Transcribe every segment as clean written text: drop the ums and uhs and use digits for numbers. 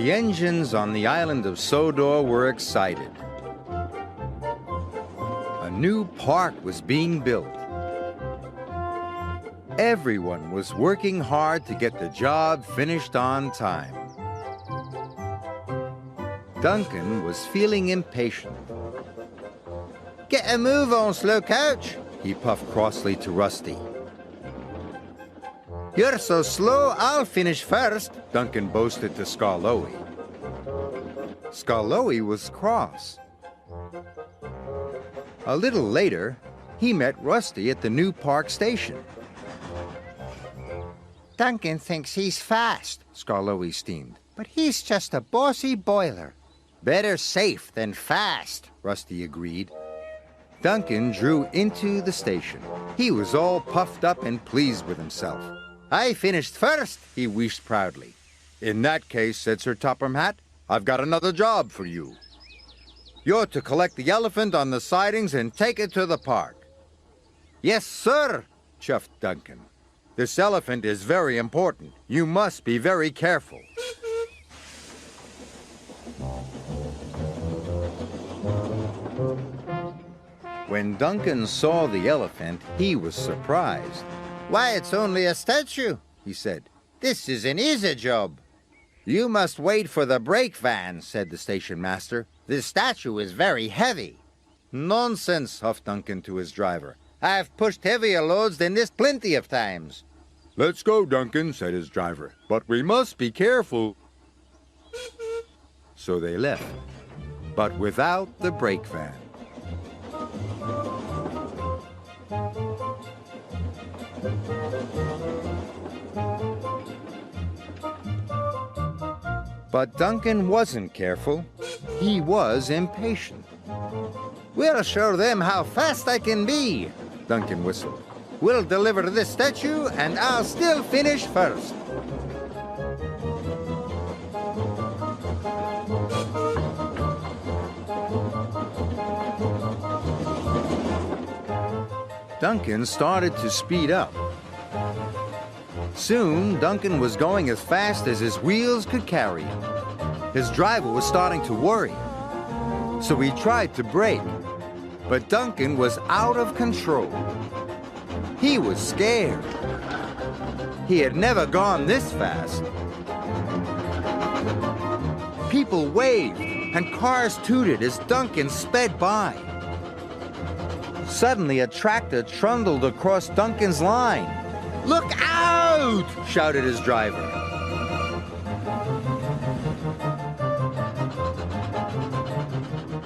The engines on the island of Sodor were excited. A new park was being built. Everyone was working hard to get the job finished on time. Duncan was feeling impatient. "Get a move on, slow coach," he puffed crossly to Rusty. "You're so slow, I'll finish first," Duncan boasted to Skarloey. Skarloey was cross. A little later, he met Rusty at the new park station. "Duncan thinks he's fast," Skarloey steamed, "but he's just a bossy boiler." "Better safe than fast," Rusty agreed. Duncan drew into the station. He was all puffed up and pleased with himself. "I finished first," he wheezed proudly. "In that case," said Sir Topham Hatt, "I've got another job for you. You're to collect the elephant on the sidings and take it to the park." "Yes, sir," chuffed Duncan. "This elephant is very important. You must be very careful." When Duncan saw the elephant, he was surprised. "Why, it's only a statue," he said. "This is an easy job." "You must wait for the brake van," said the station master. "This statue is very heavy." "Nonsense," huffed Duncan to his driver. "I've pushed heavier loads than this plenty of times." "Let's go, Duncan," said his driver. "But we must be careful." So they left, but without the brake van. But Duncan wasn't careful. He was impatient. "We'll show them how fast I can be," Duncan whistled. "We'll deliver this statue, and I'll still finish first." Duncan started to speed up. Soon, Duncan was going as fast as his wheels could carry him. His driver was starting to worry, so he tried to brake, but Duncan was out of control. He was scared. He had never gone this fast. People waved, and cars tooted as Duncan sped by. Suddenly, a tractor trundled across Duncan's line. "Look out!" shouted his driver.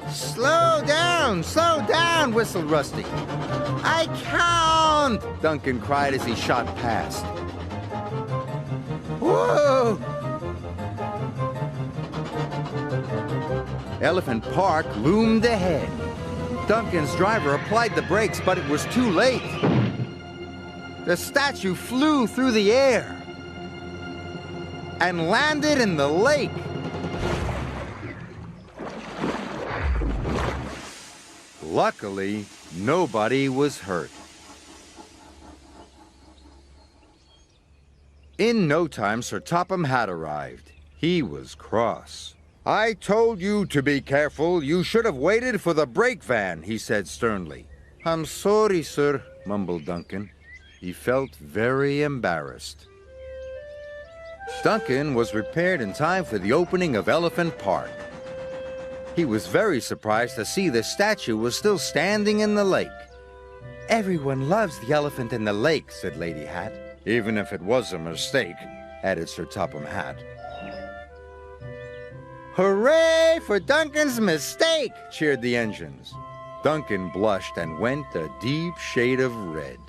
Slow down, whistled Rusty. "I can't," Duncan cried as he shot past. Whoa! Elephant Park loomed ahead. Duncan's driver applied the brakes, but it was too late. The statue flew through the air and landed in the lake. Luckily, nobody was hurt. In no time, Sir Topham Hatt arrived. He was cross. "I told you to be careful. You should have waited for the brake van," he said sternly. "I'm sorry, sir," mumbled Duncan. He felt very embarrassed. Duncan was prepared in time for the opening of Elephant Park. He was very surprised to see the statue was still standing in the lake. "Everyone loves the elephant in the lake," said Lady Hatt. "Even if it was a mistake," added Sir Topham Hatt. "Hooray for Duncan's mistake!" cheered the engines. Duncan blushed and went a deep shade of red.